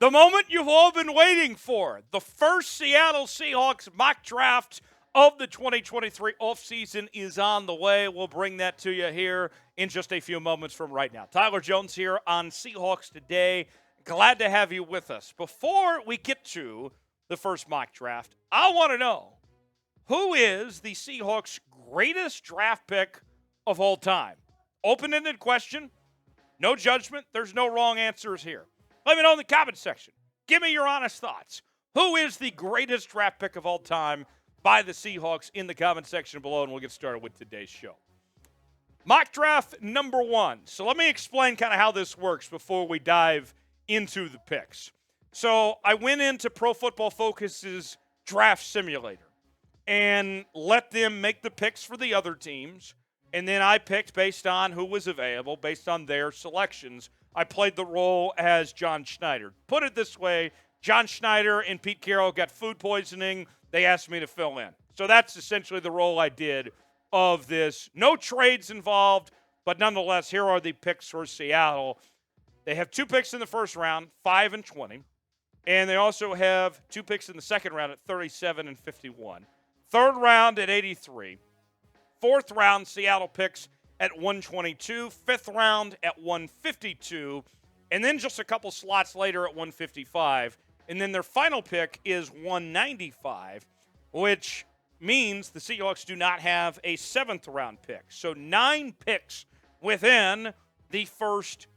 The moment you've all been waiting for, the first Seattle Seahawks mock draft of the 2023 offseason is on the way. We'll bring that to you here in just a few moments from right now. Tyler Jones here on Seahawks Today. Glad to have you with us. Before we get to the first mock draft, I want to know, who is the Seahawks' greatest draft pick of all time? Open-ended question. No judgment. There's no wrong answers here. Let me know in the comment section. Give me your honest thoughts. Who is the greatest draft pick of all time by the Seahawks in the comment section below, and we'll get started with today's show. Mock draft number 1. So let me explain kind of how this works before we dive into the picks. So I went into Pro Football Focus's draft simulator and let them make the picks for the other teams, and then I picked based on who was available, based on their selections. I played the role as John Schneider. Put it this way, John Schneider and Pete Carroll got food poisoning. They asked me to fill in. So that's essentially the role I did of this. No trades involved, but nonetheless, here are the picks for Seattle. They have 2 picks in the first round, 5 and 20. And they also have 2 picks in the second round at 37 and 51. Third round at 83. Fourth round, Seattle picks at 122, fifth round at 152, and then just a couple slots later at 155. And then their final pick is 195, which means the Seahawks do not have a 7th round pick. So 9 picks within the first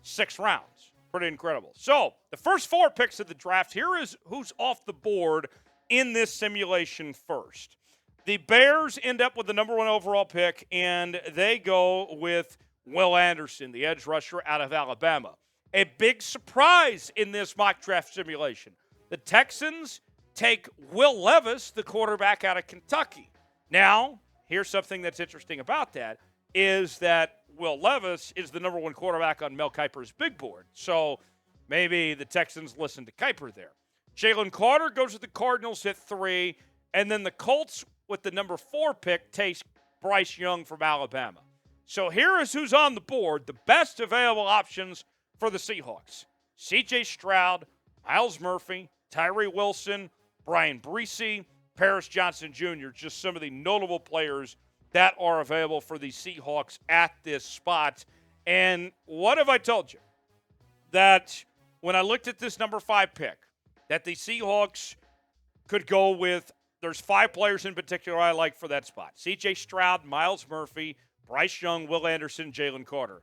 6 rounds. Pretty incredible. So the first 4 picks of the draft, here is who's off the board in this simulation first. The Bears end up with the number 1 overall pick, and they go with Will Anderson, the edge rusher out of Alabama. A big surprise in this mock draft simulation. The Texans take Will Levis, the quarterback out of Kentucky. Now, here's something that's interesting about that, is that Will Levis is the number 1 quarterback on Mel Kiper's big board. So maybe the Texans listen to Kiper there. Jalen Carter goes to the Cardinals at 3, and then the Colts with the number 4 pick takes Bryce Young from Alabama. So here is who's on the board, the best available options for the Seahawks. C.J. Stroud, Miles Murphy, Tyree Wilson, Brian Bresee, Paris Johnson Jr., just some of the notable players that are available for the Seahawks at this spot. And what have I told you? That when I looked at this number 5 pick, that the Seahawks could go with, there's 5 players in particular I like for that spot. C.J. Stroud, Miles Murphy, Bryce Young, Will Anderson, Jalen Carter.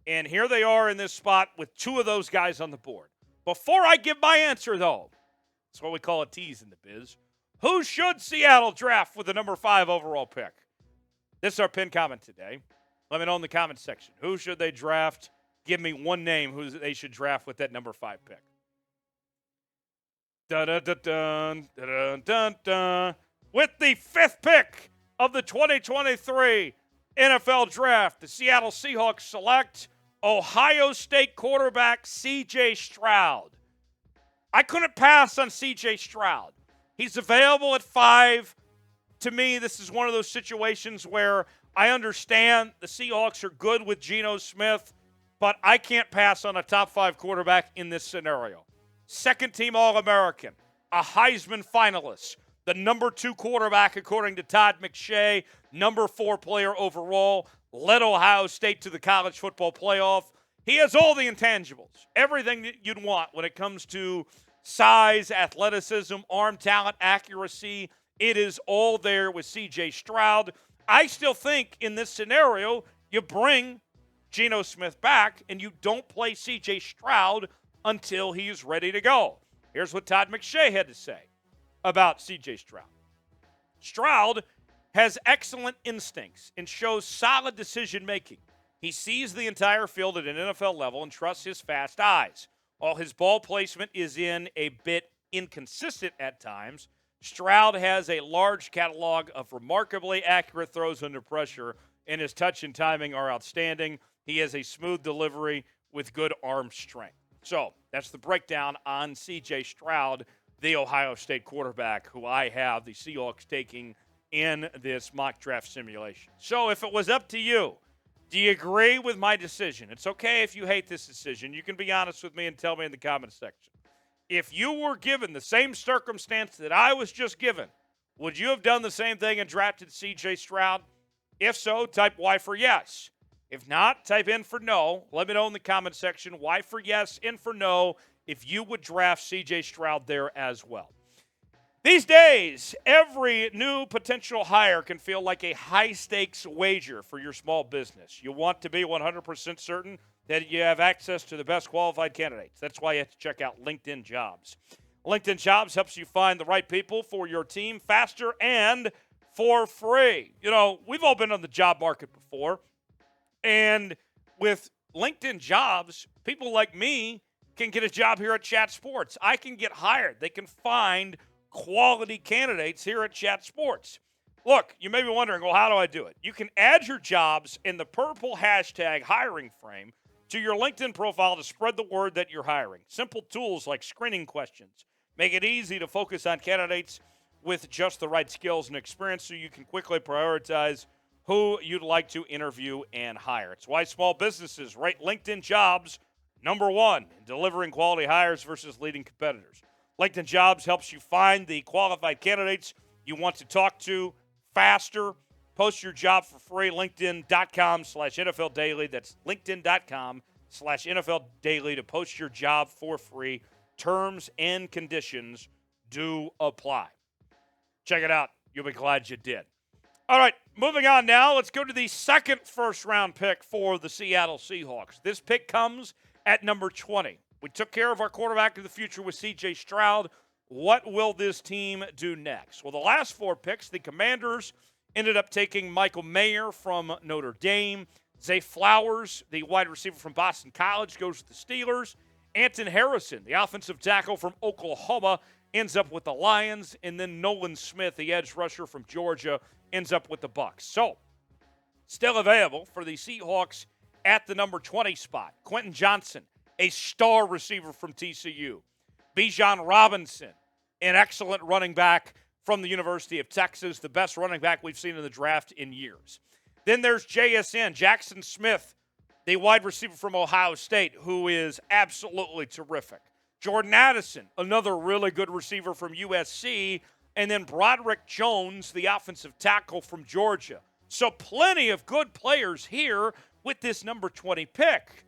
And here they are in this spot with 2 of those guys on the board. Before I give my answer, though, that's what we call a tease in the biz. Who should Seattle draft with the number 5 overall pick? This is our pinned comment today. Let me know in the comment section. Who should they draft? Give me one name who they should draft with that number 5 pick. Dun-dun-dun-dun, dun-dun-dun-dun. With the 5th pick of the 2023 NFL Draft, the Seattle Seahawks select Ohio State quarterback C.J. Stroud. I couldn't pass on C.J. Stroud. He's available at 5. To me, this is one of those situations where I understand the Seahawks are good with Geno Smith, but I can't pass on a top 5 quarterback in this scenario. Second-team All-American, a Heisman finalist, the number 2 quarterback according to Todd McShay, number 4 player overall, led Ohio State to the college football playoff. He has all the intangibles, everything that you'd want when it comes to size, athleticism, arm talent, accuracy. It is all there with C.J. Stroud. I still think in this scenario, you bring Geno Smith back and you don't play C.J. Stroud until he's ready to go. Here's what Todd McShay had to say about C.J. Stroud. Stroud has excellent instincts and shows solid decision-making. He sees the entire field at an NFL level and trusts his fast eyes. While his ball placement is in a bit inconsistent at times, Stroud has a large catalog of remarkably accurate throws under pressure, and his touch and timing are outstanding. He has a smooth delivery with good arm strength. So that's the breakdown on C.J. Stroud, the Ohio State quarterback, who I have the Seahawks taking in this mock draft simulation. So if it was up to you Do you agree with my decision? It's okay if you hate this decision. You can be honest with me and tell me in the comment section. If you were given the same circumstance that I was just given, would you have done the same thing and drafted C.J. Stroud? If so, type Y for yes. If not, type in for no. Let me know in the comment section Y for yes, in for no, if you would draft C.J. Stroud there as well. These days, every new potential hire can feel like a high-stakes wager for your small business. You want to be 100% certain that you have access to the best qualified candidates. That's why you have to check out LinkedIn Jobs. LinkedIn Jobs helps you find the right people for your team faster and for free. You know, we've all been on the job market before, and with LinkedIn Jobs, people like me can get a job here at Chat Sports. I can get hired. They can find quality candidates here at Chat Sports. Look, you may be wondering, well, how do I do it? You can add your jobs in the purple hashtag hiring frame to your LinkedIn profile to spread the word that you're hiring. Simple tools like screening questions make it easy to focus on candidates with just the right skills and experience so you can quickly prioritize who you'd like to interview and hire. It's why small businesses rate LinkedIn Jobs number one in delivering quality hires versus leading competitors. LinkedIn Jobs helps you find the qualified candidates you want to talk to faster. Post your job for free, linkedin.com/NFL Daily. That's linkedin.com/NFL Daily to post your job for free. Terms and conditions do apply. Check it out. You'll be glad you did. All right, moving on now. Let's go to the second first-round pick for the Seattle Seahawks. This pick comes at number 20. We took care of our quarterback of the future with C.J. Stroud. What will this team do next? Well, the last four picks, the Commanders ended up taking Michael Mayer from Notre Dame. Zay Flowers, the wide receiver from Boston College, goes to the Steelers. Anton Harrison, the offensive tackle from Oklahoma, ends up with the Lions. And then Nolan Smith, the edge rusher from Georgia, ends up with the Bucs. So, still available for the Seahawks at the number 20 spot. Quentin Johnston, a star receiver from TCU. Bijan Robinson, an excellent running back from the University of Texas, the best running back we've seen in the draft in years. Then there's JSN, Jackson Smith, the wide receiver from Ohio State, who is absolutely terrific. Jordan Addison, another really good receiver from USC. And then Broderick Jones, the offensive tackle from Georgia. So plenty of good players here with this number 20 pick.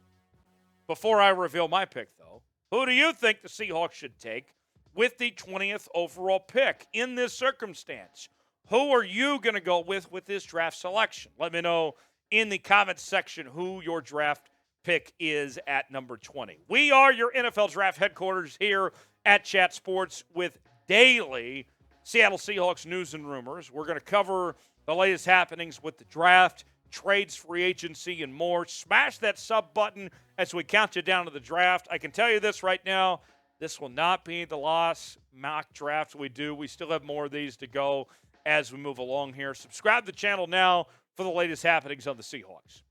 Before I reveal my pick, though, who do you think the Seahawks should take with the 20th overall pick in this circumstance? Who are you going to go with this draft selection? Let me know in the comments section who your draft pick is at number 20. We are your NFL Draft headquarters here at Chat Sports with daily Seattle Seahawks news and rumors. We're going to cover the latest happenings with the draft, trades, free agency, and more. Smash that sub button as we count you down to the draft. I can tell you this right now, this will not be the last mock draft we do. We still have more of these to go as we move along here. Subscribe to the channel now for the latest happenings on the Seahawks.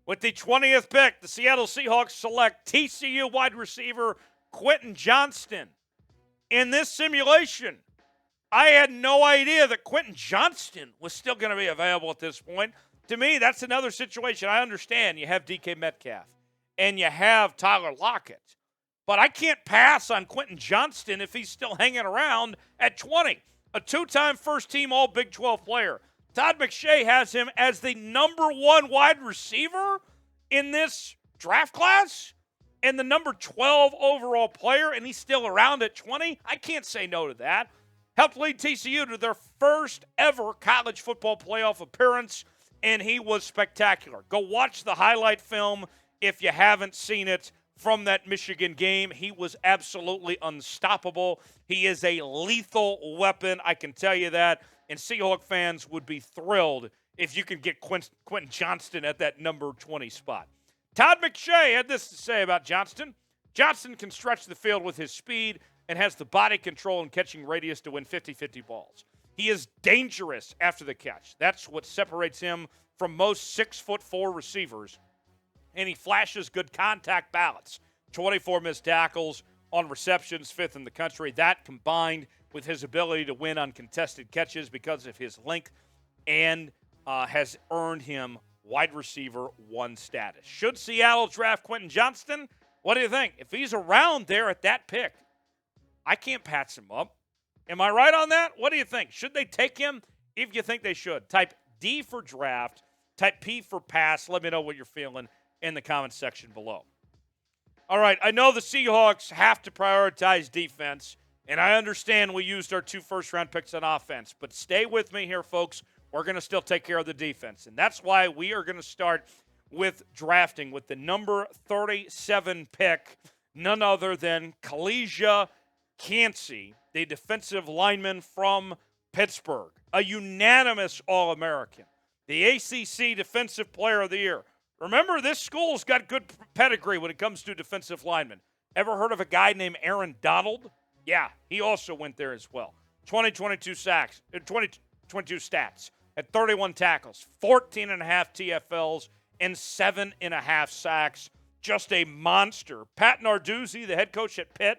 With the 20th pick, the Seattle Seahawks select TCU wide receiver Quentin Johnston. In this simulation, I had no idea that Quentin Johnston was still going to be available at this point. To me, that's another situation. I understand you have DK Metcalf and you have Tyler Lockett, but I can't pass on Quentin Johnston if he's still hanging around at 20. A two-time first-team All-Big 12 player. Todd McShay has him as the number one wide receiver in this draft class and the number 12 overall player, and he's still around at 20. I can't say no to that. Helped lead TCU to their first ever college football playoff appearance, and he was spectacular. Go watch the highlight film if you haven't seen it from that Michigan game. He was absolutely unstoppable. He is a lethal weapon, I can tell you that, and Seahawk fans would be thrilled if you can get Quentin Johnston at that number 20 spot. Todd McShay had this to say about Johnston. Johnston can stretch the field with his speed and has the body control and catching radius to win 50-50 balls. He is dangerous after the catch. That's what separates him from most 6'4" receivers. And he flashes good contact balance. 24 missed tackles on receptions, 5th in the country. That combined with his ability to win on contested catches because of his length and has earned him wide receiver 1 status. Should Seattle draft Quentin Johnston? What do you think? If he's around there at that pick, I can't pass him up. Am I right on that? What do you think? Should they take him? If you think they should, type D for draft, type P for pass. Let me know what you're feeling in the comments section below. All right, I know the Seahawks have to prioritize defense, and I understand we used our 2 first-round picks on offense, but stay with me here, folks. We're going to still take care of the defense, and that's why we are going to start with drafting with the number 37 pick, none other than Kalijah Kancey, the defensive lineman from Pittsburgh, a unanimous All-American, the ACC Defensive Player of the Year. Remember, this school's got good pedigree when it comes to defensive linemen. Ever heard of a guy named Aaron Donald? Yeah, he also went there as well. 2022 sacks, 2022 stats at 31 tackles, 14 and a half TFLs, and 7 and a half sacks. Just a monster. Pat Narduzzi, the head coach at Pitt,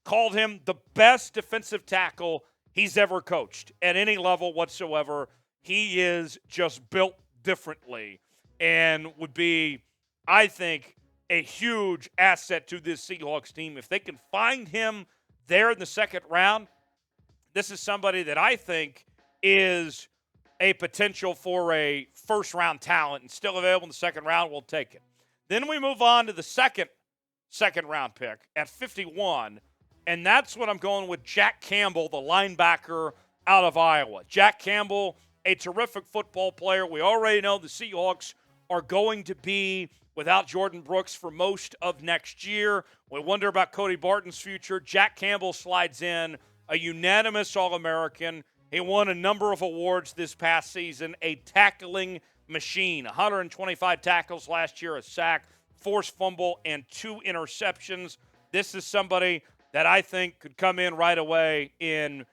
called him the best defensive tackle he's ever coached at any level whatsoever. He is just built differently and would be, I think, a huge asset to this Seahawks team. If they can find him there in the second round, this is somebody that I think is a potential for a first-round talent and still available in the second round. We'll take it. Then we move on to the second-round pick at 51, and that's what I'm going with Jack Campbell, the linebacker out of Iowa. Jack Campbell, a terrific football player. We already know the Seahawks are going to be without Jordan Brooks for most of next year. We wonder about Cody Barton's future. Jack Campbell slides in, a unanimous All-American. He won a number of awards this past season, a tackling machine. 125 tackles last year, a sack, forced fumble, and 2 interceptions. This is somebody that I think could come in right away and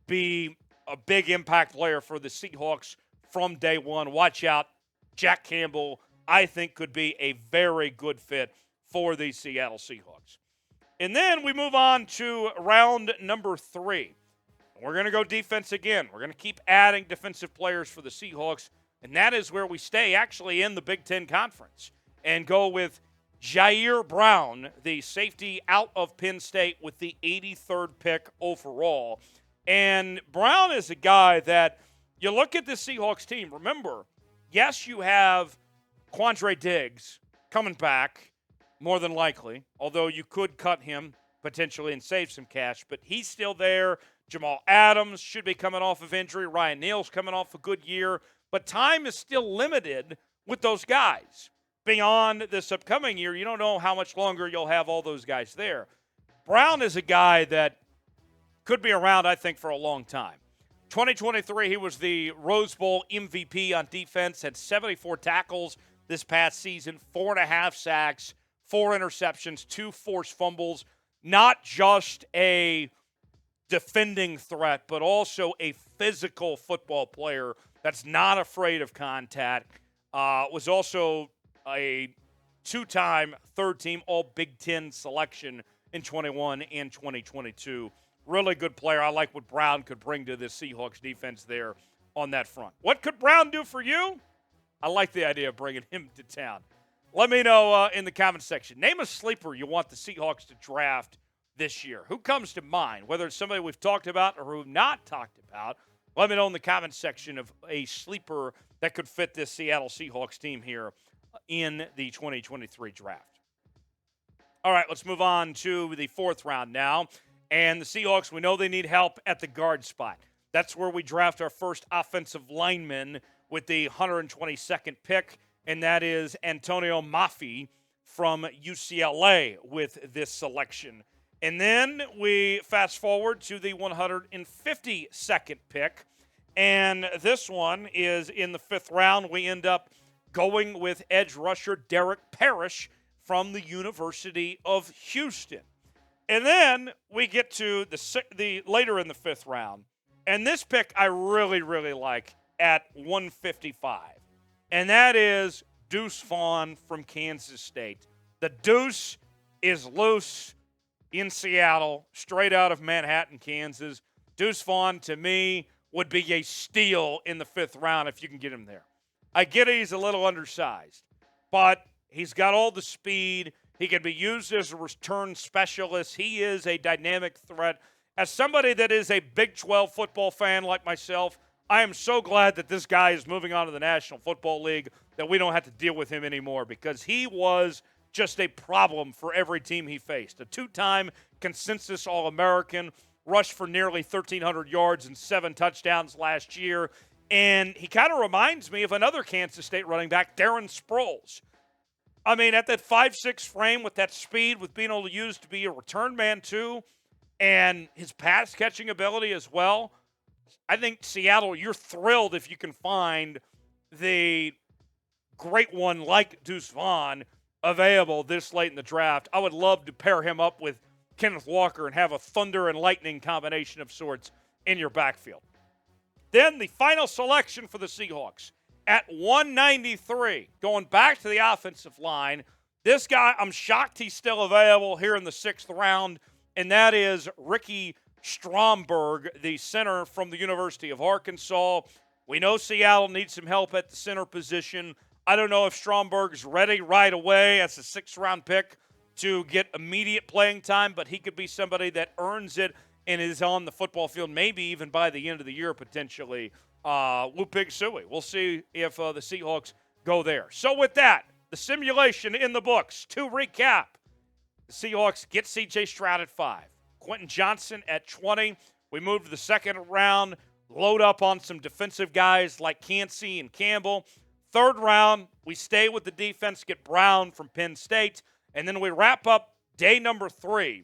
be a big impact player for the Seahawks from day one. Watch out. Jack Campbell, I think, could be a very good fit for the Seattle Seahawks. And then we move on to round number 3. We're going to go defense again. We're going to keep adding defensive players for the Seahawks, and that is where we stay actually in the Big Ten Conference and go with Jair Brown, the safety out of Penn State with the 83rd pick overall. And Brown is a guy that you look at the Seahawks team. Remember, yes, you have Quandre Diggs coming back, more than likely, although you could cut him potentially and save some cash, but he's still there. Jamal Adams should be coming off of injury. Ryan Neal's coming off a good year, but time is still limited with those guys. Beyond this upcoming year, you don't know how much longer you'll have all those guys there. Brown is a guy that could be around, I think, for a long time. 2023, he was the Rose Bowl MVP on defense, had 74 tackles this past season, 4.5 sacks, 4 interceptions, 2 forced fumbles. Not just a defending threat, but also a physical football player that's not afraid of contact. Was also a 2-time third-team All-Big Ten selection in 21 and 2022. Really good player. I like what Brown could bring to this Seahawks defense there on that front. What could Brown do for you? I like the idea of bringing him to town. Let me know in the comment section. Name a sleeper you want the Seahawks to draft this year. Who comes to mind? Whether it's somebody we've talked about or who we've not talked about, let me know in the comment section of a sleeper that could fit this Seattle Seahawks team here in the 2023 draft. All right, let's move on to the 4th round now. And the Seahawks, we know they need help at the guard spot. That's where we draft our first offensive lineman with the 122nd pick, and that is Antonio Mafi from UCLA with this selection. And then we fast forward to the 152nd pick, and this one is in the 5th round. We end up going with edge rusher Derek Parrish from the University of Houston. And then we get to the later in the 5th round, and this pick I really, really like at 155, and that is Deuce Vaughn from Kansas State. The Deuce is loose in Seattle, straight out of Manhattan, Kansas. Deuce Vaughn, to me, would be a steal in the 5th round if you can get him there. I get it, he's a little undersized, but he's got all the speed. He can be used as a return specialist. He is a dynamic threat. As somebody that is a Big 12 football fan like myself, I am so glad that this guy is moving on to the National Football League, that we don't have to deal with him anymore, because he was just a problem for every team he faced. A two-time consensus All-American, rushed for nearly 1,300 yards and 7 touchdowns last year. And he kind of reminds me of another Kansas State running back, Darren Sproles. I mean, at that 5'6" frame with that speed, with being able to use to be a return man too, and his pass-catching ability as well, I think Seattle, you're thrilled if you can find the great one like Deuce Vaughn available this late in the draft. I would love to pair him up with Kenneth Walker and have a thunder and lightning combination of sorts in your backfield. Then the final selection for the Seahawks at 193, going back to the offensive line. This guy, I'm shocked he's still available here in the 6th round, and that is Ricky Stromberg, the center from the University of Arkansas. We know Seattle needs some help at the center position. I don't know if Stromberg's ready right away as a 6th-round pick to get immediate playing time, but he could be somebody that earns it and is on the football field maybe even by the end of the year potentially. Lou Pig Suey. We'll see if the Seahawks go there. So with that, the simulation in the books. To recap, the Seahawks get C.J. Stroud at 5. Quentin Johnston at 20. We move to the 2nd round, load up on some defensive guys like Cansey and Campbell. 3rd round, we stay with the defense, get Brown from Penn State. And then we wrap up day number 3,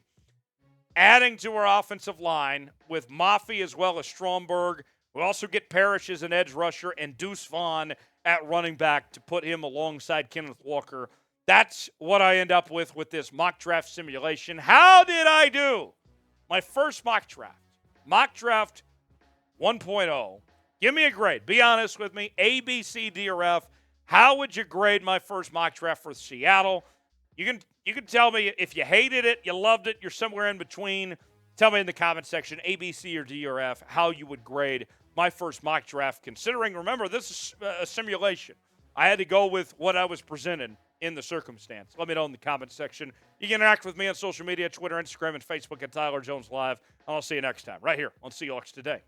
adding to our offensive line with Mafi as well as Stromberg. We also get Parrish as an edge rusher and Deuce Vaughn at running back to put him alongside Kenneth Walker. That's what I end up with this mock draft simulation. How did I do? My first mock draft 1.0. Give me a grade. Be honest with me. A, B, C, D, or F. How would you grade my first mock draft for Seattle? You can tell me if you hated it, you loved it, you're somewhere in between. Tell me in the comment section, A, B, C, or D, or F, how you would grade my first mock draft, considering, remember, this is a simulation. I had to go with what I was presented in the circumstance. Let me know in the comment section. You can interact with me on social media, Twitter, Instagram, and Facebook at Tyler Jones Live. And I'll see you next time, right here on Seahawks Today.